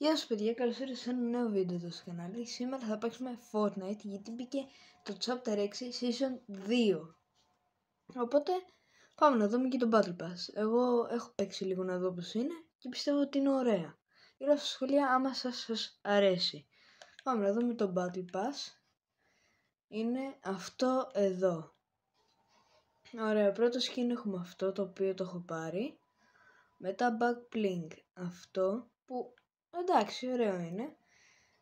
Γεια σας παιδιά, καλώς ήρθατε σε ένα νέο βίντεο εδώ στο κανάλι. Σήμερα θα παίξουμε Fortnite γιατί μπήκε το Chapter 6 Season 2. Οπότε πάμε να δούμε και το Battle Pass. Εγώ έχω παίξει λίγο να δω πώς είναι και πιστεύω ότι είναι ωραία. Γράψτε στα σχόλια άμα σας αρέσει. Πάμε να δούμε το Battle Pass. Είναι αυτό εδώ. Ωραία, πρώτο skin έχουμε αυτό το οποίο το έχω πάρει. Μετά Back Bling, αυτό που εντάξει ωραίο είναι.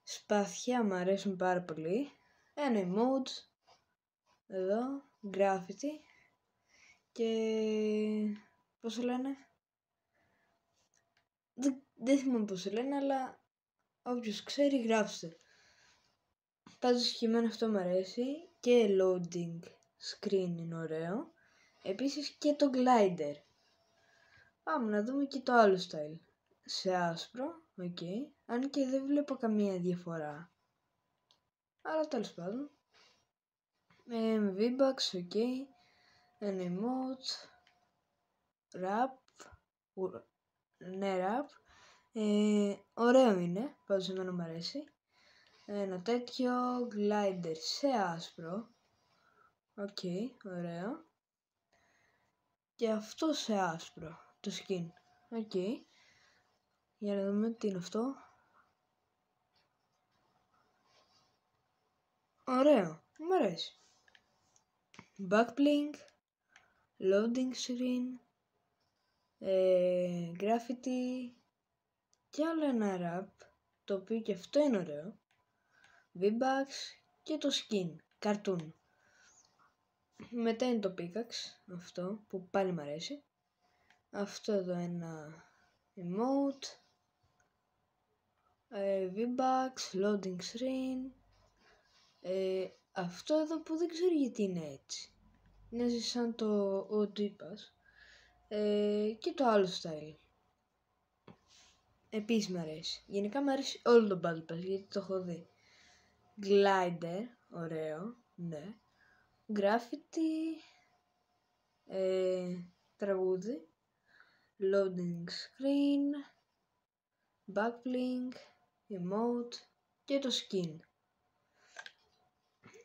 Σπαθιά μου αρέσουν πάρα πολύ. Ένα emote εδώ, graffiti και πώς το λένε, δεν θυμάμαι πώς το λένε, αλλά όποιος ξέρει γράψτε. Πάντως και εμένα αυτό μου αρέσει και loading screen είναι ωραίο. Επίσης και το glider. Πάμε να δούμε και το άλλο style. Σε άσπρο, ok. Αν και δεν βλέπω καμία διαφορά. Αλλά τέλος πάντων. Με V-Bucks, ok. Ένα emote. Rap. Ναι, rap. Ωραίο είναι. Πάντως εμένα μου αρέσει. Ένα τέτοιο glider σε άσπρο. Ok, ωραίο. Και αυτό σε άσπρο. Το skin. Ok. Για να δούμε τι είναι αυτό. Ωραίο. Μου αρέσει. Backbling. Loading screen. Graffiti. Και άλλο ένα rap. Το οποίο και αυτό είναι ωραίο. V-Bucks και το skin. Cartoon. Μετά είναι το pickaxe. Αυτό που πάλι μου αρέσει. Αυτό εδώ ένα emote. V-Bucks. Loading screen. Αυτό εδώ που δεν ξέρω γιατί είναι έτσι. Είναι σαν το OG Pass. Και το άλλο style. Επίσης μου αρέσει. Γενικά μου αρέσει όλο το Battle Pass γιατί το έχω δει. Glider, ωραίο, ναι. Graffiti, τραγούδι. Loading screen, backbling, emote και το skin.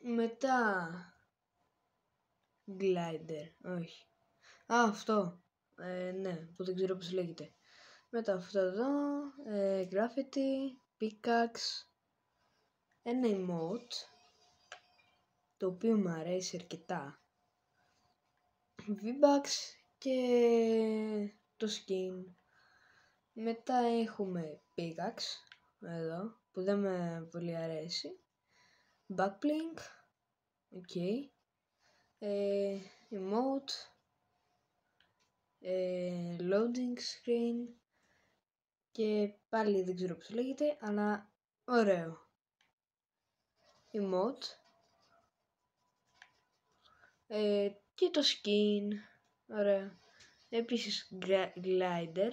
Μετά glider, όχι. Αυτό, ναι, που δεν ξέρω πώς λέγεται. Μετά αυτό εδώ, graffiti, pickaxe, ένα emote, το οποίο μου αρέσει αρκετά. V-Bucks και το skin. Μετά έχουμε pickaxe, εδώ, που δεν με πολύ αρέσει. Backbling, ok. Emote, loading screen και πάλι δεν ξέρω πώς λέγεται, αλλά ωραίο. Emote και το skin, ωραίο. Επίσης glider,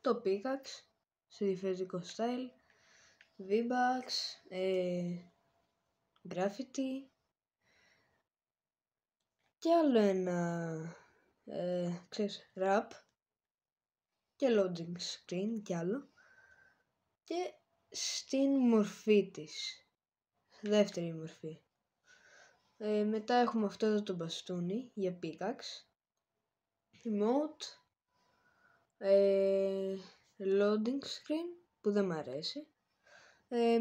το pickaxe σε διαφορετικό style, V-Bucks, graffiti και άλλο ένα ξέρεις, rap και loading screen και άλλο και στην μορφή της, δεύτερη μορφή. Μετά έχουμε αυτό εδώ το μπαστούνι για pickaxe, emote, loading screen που δεν μ' αρέσει.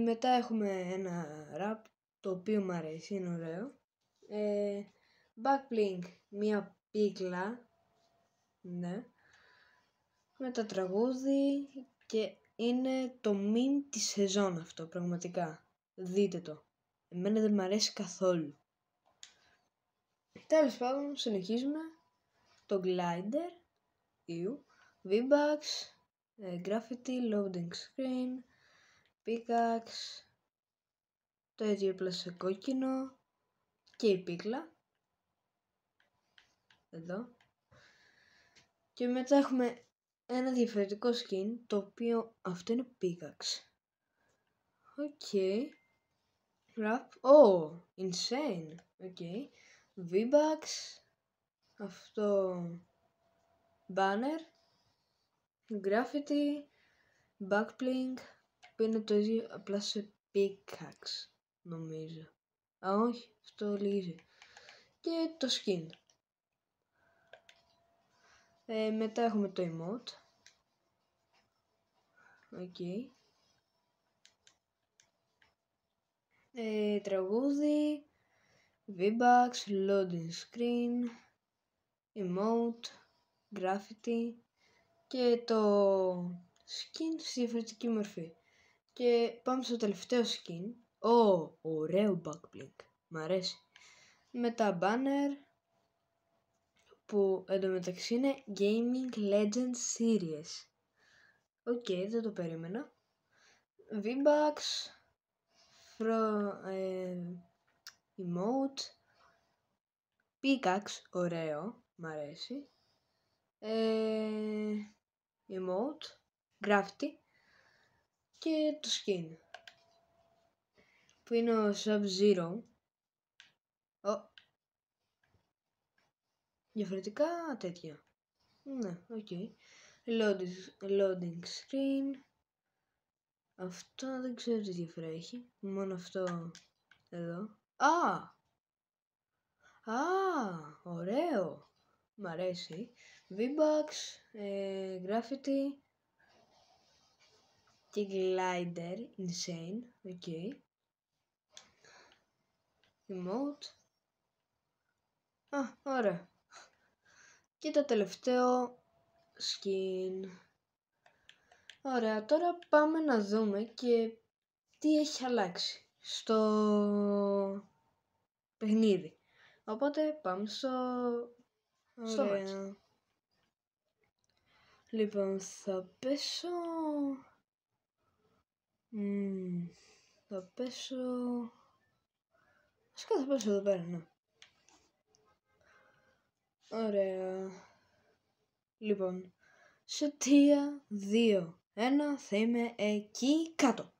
Μετά έχουμε ένα rap το οποίο μ' αρέσει, είναι ωραίο. Backbling, μία πίκλα, ναι. Μετά τραγούδι και είναι το meme της σεζόν αυτό, πραγματικά. Δείτε το. Εμένα δεν μ' αρέσει καθόλου. Τέλος πάντων, συνεχίζουμε. Το glider, V-Bucks, graffiti, loading screen, pickaxe, το ίδιο πλάσε κόκκινο και η πίκλα. Εδώ. Και μετά έχουμε ένα διαφορετικό skin, το οποίο αυτό είναι pickaxe. Ok. Rap. Oh, insane. Ok. V-Bucks. Αυτό. Banner. Graffiti. Backbling που είναι το ίδιο απλά σε pickaxe νομίζω. Α, όχι, αυτό λύζει. Και το skin. Μετά έχουμε το emote. Οκ. Τραγούδι, V-Bucks, loading screen, emote, graffiti και το skin στη διαφορετική μορφή. Και πάμε στο τελευταίο skin. Ωραίο backbling. Μ' αρέσει. Μετά banner που εντωμεταξύ είναι Gaming Legends Series. Οκ, δεν το περίμενα. V-Bucks, emote, pickaxe, ωραίο, μ' αρέσει. Emote, graffiti και το skin που είναι ο Sub-Zero. Διαφορετικά τέτοια. Ναι, οκ. Loading screen. Αυτό δεν ξέρω τι διαφορά έχει. Μόνο αυτό εδώ. Ωραίο. Μ' αρέσει. V-Bucks, graffiti και glider. Insane. Οκ. Emote. Ωραία. Και το τελευταίο skin. Ωραία, τώρα πάμε να δούμε και τι έχει αλλάξει στο παιχνίδι. Οπότε πάμε στο μάτι. Λοιπόν, θα πέσω... θα πέσω εδώ πέρα, ναι. Ωραία. Λοιπόν, σε 3, 2, 1 θα είμαι εκεί κάτω.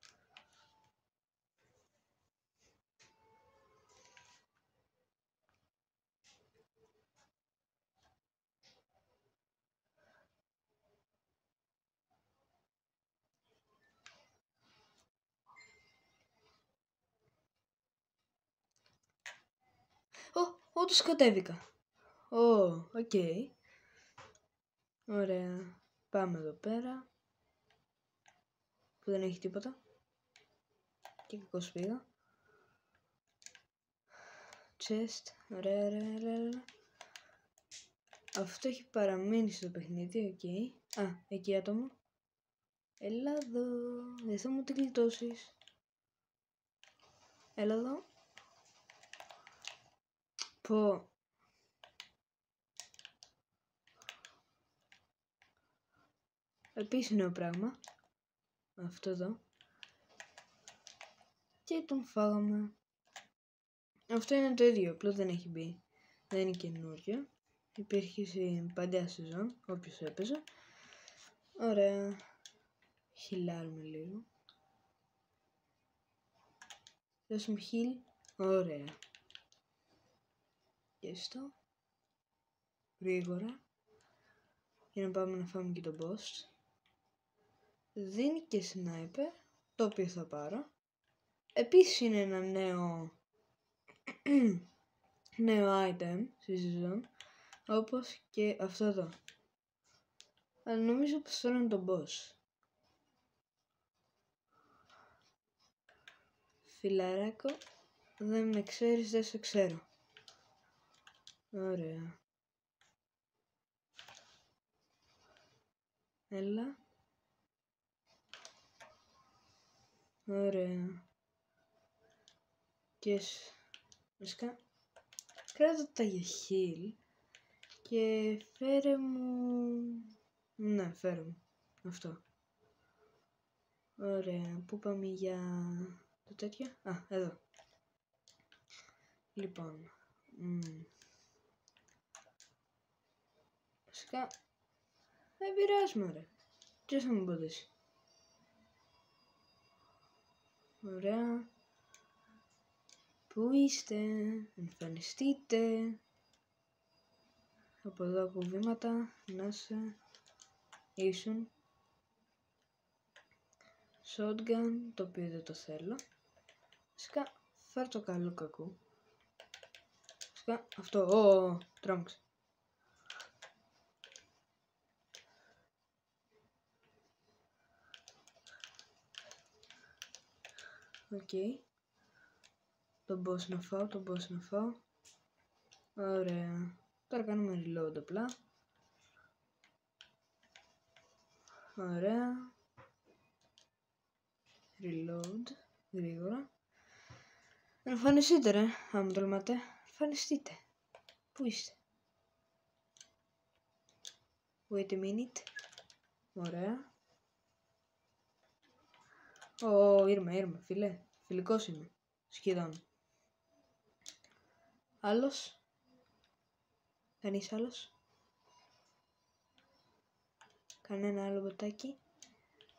Όντως κατέβηκα. Οκ. Ωραία. Πάμε εδώ πέρα. Που δεν έχει τίποτα. Και κακώς πήγα. Chest. Ωραία. Αυτό έχει παραμείνει στο παιχνίδι, οκ. Εκεί άτομο. Έλα εδώ. Δεν θα μου την γλιτώσεις. Έλα εδώ. Πω. Επίσης νέο πράγμα. Αυτό εδώ. Και τον φάγαμε. Αυτό είναι το ίδιο, απλά δεν έχει μπει. Δεν είναι καινούριο. Υπήρχε στην παλιά σεζόν, όποιος έπαιζε. Ωραία. Χιλάρουμε λίγο. Δώσουμε χιλ. Ωραία. Και στο. Γρήγορα. Για να πάμε να φάμε και τον boss. Δίνει και sniper, το οποίο θα πάρω. Επίσης είναι ένα νέο item στη σεζόν, όπως και αυτό εδώ. Αλλά νομίζω πως τώρα είναι το boss. Φιλαράκο, δεν με ξέρεις, δεν σε ξέρω. Ωραία. Έλα. Ωραία. Και βασικά κράτα τα για heal και φέρε μου... Ναι, φέρε μου. Αυτό. Ωραία. Πού πάμε για το τέτοιο? Εδώ. Λοιπόν. Βασικά δεν πειράζει, μωρέ. Ποιος θα μου εμποδίσει? Ωραία. Πού είστε? Εμφανιστείτε. Από εδώ από βήματα. Να σε ήσουν. shotgun, το οποίο δεν το θέλω. Φυσικά φέρ το καλό κακού. Φυσικά αυτό, τρόμαξε. Οκ. Τον boss να φάω, Ωραία. Τώρα κάνουμε reload απλά. Ωραία. Reload. Γρήγορα. Εμφανιστείτε ρε, άμα τολμάτε. Εμφανιστείτε. Πού είστε? Wait a minute. Ωραία. Ήρμα, φίλε. Φιλικός είμαι. Σχεδόν. Άλλος. Κανείς άλλος? Κανένα άλλο μποτάκι?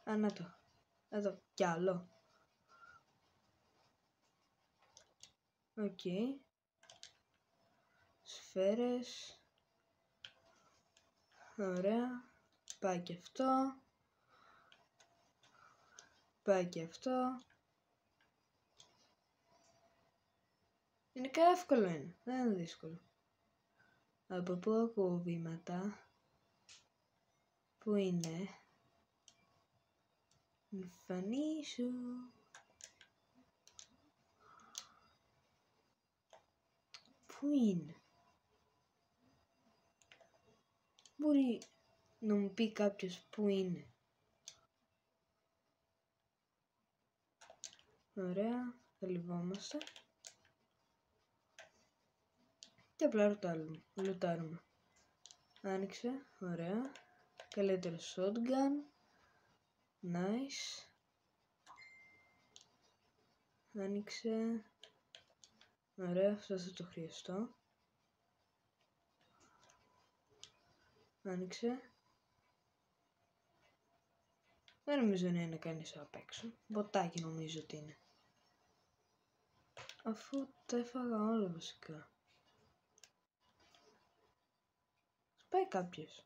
Να το. Εδώ. Κι άλλο. Οκ. Σφαίρες. Ωραία. Πάει και αυτό. Είναι και εύκολο είναι. Δεν είναι δύσκολο. Από πού ακούω βήματα? Πού είναι? Εμφανίσου. Πού είναι? Μπορεί να μου πει κάποιος πού είναι? Ωραία, θα λιβόμαστε. Και απλά λουτάρουμε. Άνοιξε, ωραία. Καλύτερο shotgun. Nice. Άνοιξε. Ωραία, αυτό θα το χρειαστώ. Άνοιξε. Δεν νομίζω να είναι κανείς απ' έξω. Μποτάκι νομίζω ότι είναι. Αφού τα έφαγα όλα βασικά. Πάει κάποιος.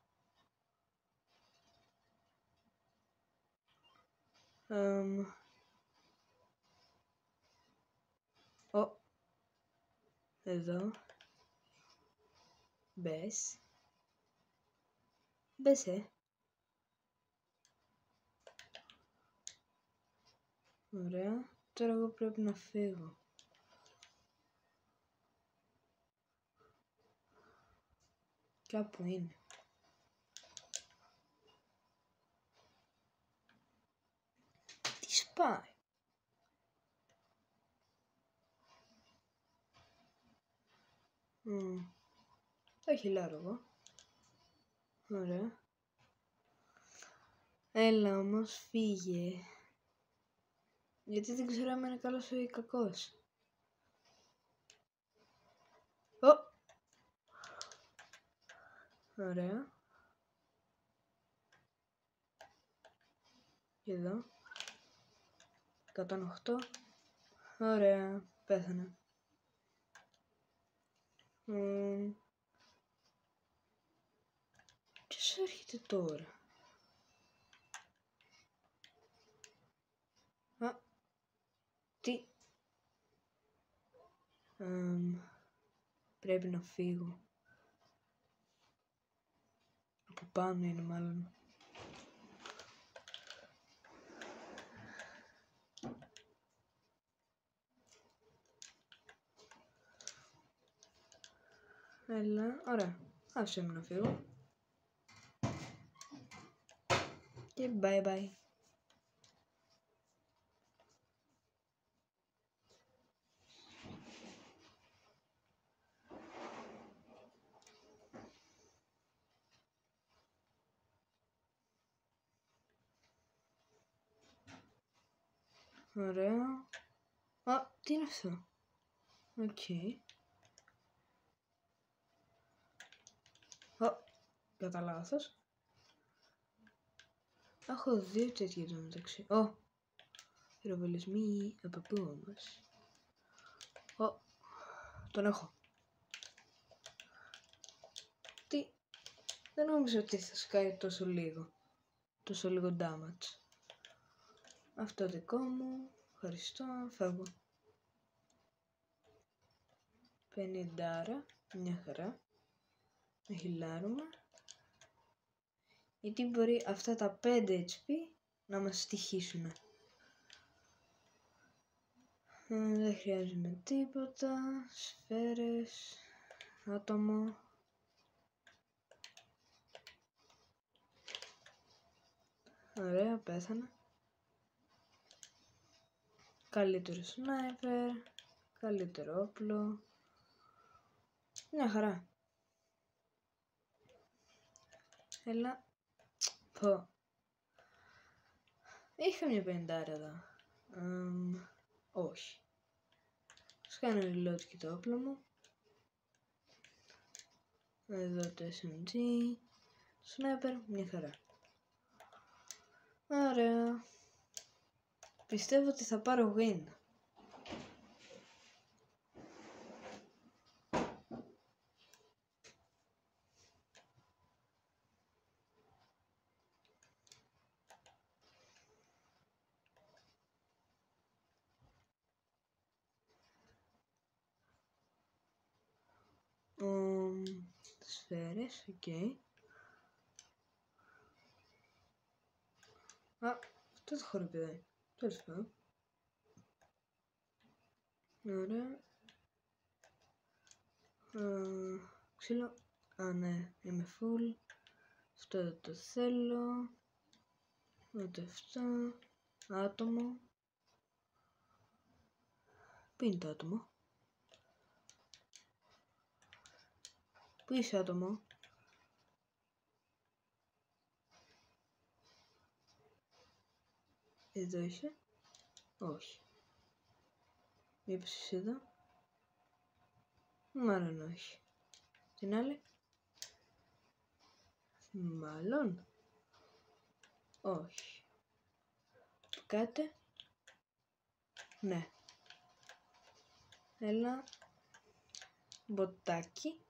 Εδώ. Μπες. Ωραία. Τώρα εγώ πρέπει να φύγω. Κάπου είναι. Τι σπάει? Το χειλάρω εγώ. Ωραία. Έλα όμως, φύγε. Γιατί δεν ξέρω αν είναι καλός ή κακός. Ωραία. Και εδώ. 108. Ωραία. Πέθανε. Ποιος έρχεται τώρα? Τι? Πρέπει να φύγω. Από πάνω είναι μάλλον. Έλα, ωραία. Άσε με να φύγω. Και bye bye. Ωραία. Τι είναι αυτό? Οκ. Κατά λάθος. Έχω δύο τέτοια εδώ μεταξύ. Πυροβολισμοί από πού όμως? Τον έχω. Τι? Δεν νόμιζα ότι θα σκάει τόσο λίγο damage. Αυτό δικό μου. Ευχαριστώ. Φεύγω. 50, μια χαρά. Να χυλάρουμε. Γιατί μπορεί αυτά τα 5 HP να μας στοιχήσουν. Δεν χρειάζομαι τίποτα. Σφαίρες. Άτομο. Ωραία, πέθανα. Καλύτερο σνάιπερ. Καλύτερο όπλο. Μια χαρά. Έλα. Πω. Είχα μια 50 εδώ. Όχι. Ας κάνω reload και το όπλο μου. Εδώ το SMG. Sniper, μια χαρά. Ωραία. Πιστεύω ότι θα πάρω win. Σφαίρες, οκ. Αυτό το χοροπηδάει. Τέλος πάντων. Ωραία. Ξύλο. Ναι, είμαι full. Αυτό δεν το θέλω. Ούτε αυτό. Άτομο. Πού είναι το άτομο? Πού είσαι άτομο? Εδώ είσαι? Όχι. Μήπως είσαι εδώ? Μάλλον όχι. Την άλλη? Μάλλον όχι. Κάτε? Ναι. Έλα. Μποτάκι.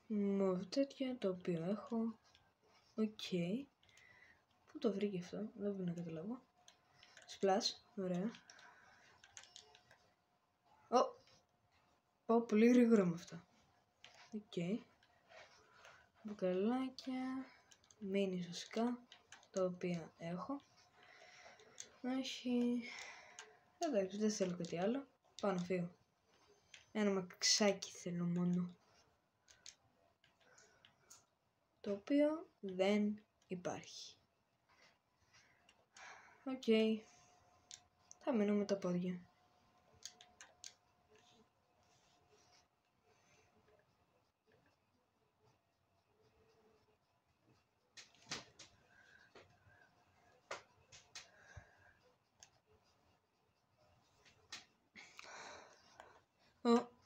Μοβ τέτοιο το οποίο έχω. Οκ. Πού το βρήκε αυτό? Δεν μπορώ να καταλάβω. Splash. Ωραία. Πάω πολύ γρήγορα με αυτά. Οκ. Μπουκαλάκια. Μίνι σωσικά. Τα οποία έχω. Όχι. Εντάξει, δεν θέλω κάτι άλλο. Πάω να φύγω. Ένα μαξάκι θέλω μόνο. Το οποίο δεν υπάρχει. Οκ. Θα μείνω με τα πόδια.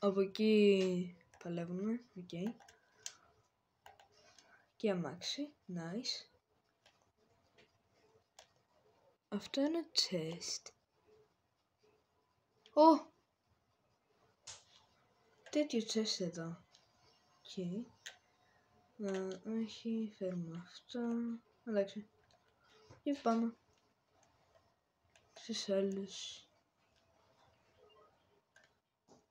Από εκεί παλεύουμε. Οκ. Και αμάξι. Nice. Αυτό είναι chest. Τέτοιο chest εδώ. Οκ. Όχι, φέρουμε αυτό. Εντάξει. Και πάμε στις άλλες.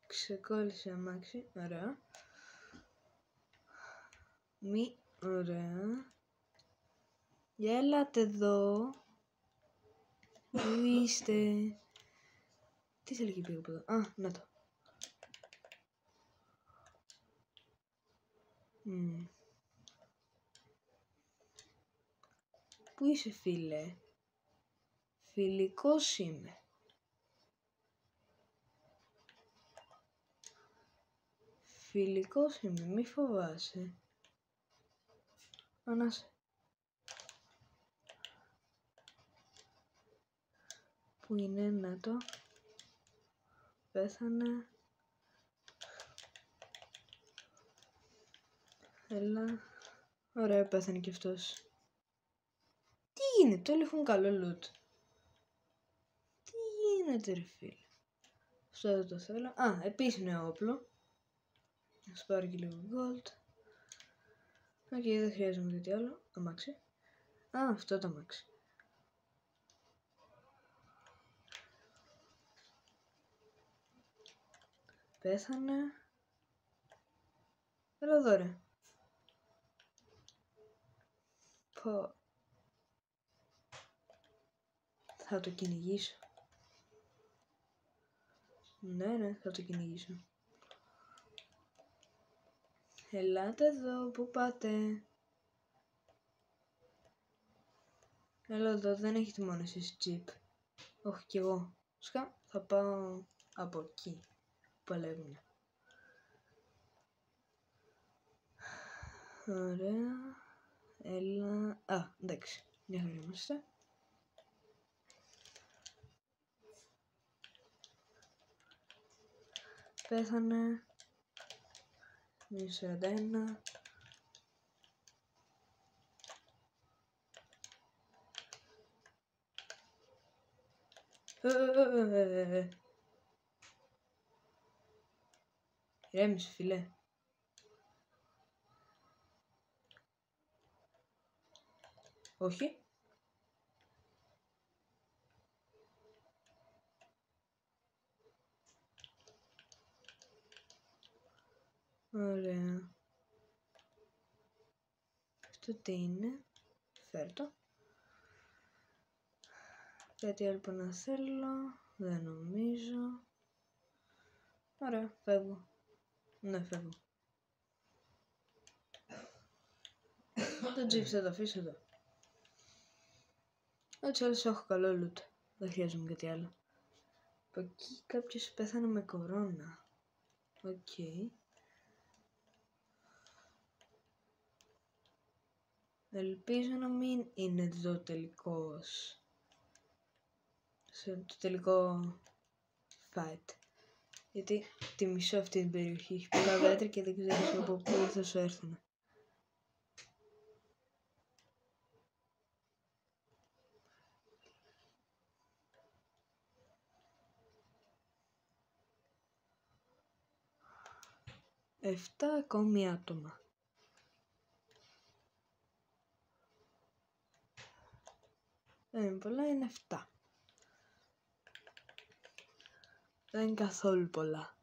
Ξεκόλλησε αμάξι. Ωραία. Ωραία. Για έλατε εδώ. Πού είστε? Τι θέλει και πήγα από εδώ? Να το. Πού είσαι φίλε? Φιλικός είμαι. Φιλικός είμαι, μη φοβάσαι. Ανάσε. Πού είναι? Να το. Πέθανε. Έλα. Ωραία, πέθανε κι αυτός. Τι γίνεται? Όλοι έχουν καλό loot. Τι γίνεται ρε φίλε? Αυτό δεν το θέλω. Επίσης νέο όπλο. Ας πάρω και λίγο gold. Οκ, δεν χρειάζομαι κάτι άλλο. Αμάξι. Αυτό το αμάξι. Πέθανε. Έλα εδώ ρε. Πω. Θα το κυνηγήσω. Ναι, θα το κυνηγήσω. Ελάτε εδώ, πού πάτε? Έλα εδώ, δεν έχετε μόνο εσείς τζιπ. Όχι κι εγώ. Θα πάω από εκεί που παλεύουνε. Ωραία. Έλα. Α, εντάξει. Μια χαρά είμαστε. Πέθανε. 41. Ηρέμησε φίλε. Όχι. Ωραία. Αυτό τι είναι? Φέρ' το. Κάτι άλλο που να θέλω? Δεν νομίζω. Ωραία, φεύγω. Ναι, φεύγω. Το τζιπ θα το αφήσω εδώ. Έτσι άλλως έχω καλό loot. Δεν χρειάζομαι κάτι άλλο. Από εκεί κάποιος πέθανε με κορώνα. Οκ. Ελπίζω να μην είναι εδώ τελικός. Το τελικό fight. Γιατί τη μισώ αυτή την περιοχή. Έχει πολλά δέντρα και δεν ξέρεις από πού θα σου έρθουν. Εφτά ακόμη άτομα. Δεν είναι πολλά, είναι 7. Δεν είναι καθόλου πολλά.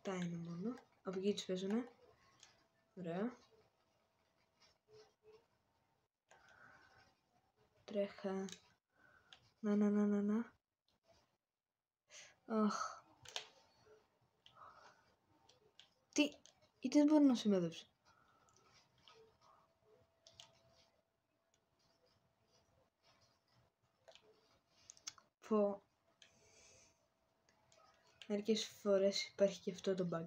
7 είναι μόνο. Από εκεί τους παίζουνε. Ωραία. Τρέχα. Να. Αχ. Τι. Γιατί δεν μπορώ να συμμετέψω. Πω. Μερικές φορές υπάρχει και αυτό το bug.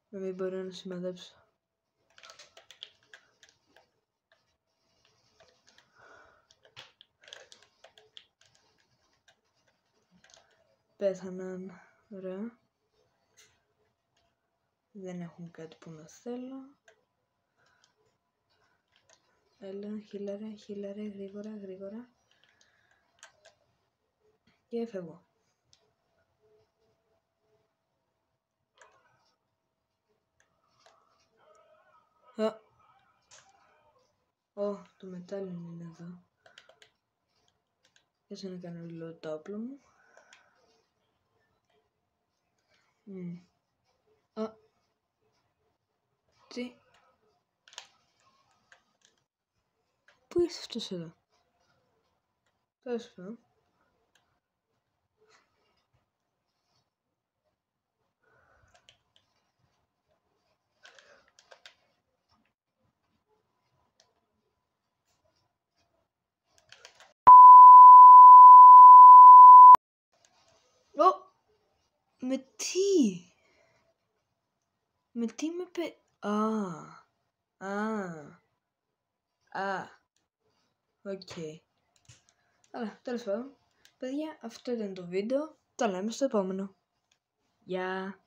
Να μην μπορώ να συμμετέψω. Πέθαναν. Ωραία. Δεν έχουν κάτι που να θέλω. Έλα, χίλαρε, γρήγορα. Και έφευγω. Το μετάλλιο είναι εδώ. Κάτσε να κάνω λίγο το όπλο μου. Τι. Πού ήρθε αυτός εδώ? Τέλος πάντων. Με τι με πε... Οκ. Αλλά τέλος πάντων, παιδιά, αυτό ήταν το βίντεο. Το λέμε στο επόμενο. Γεια.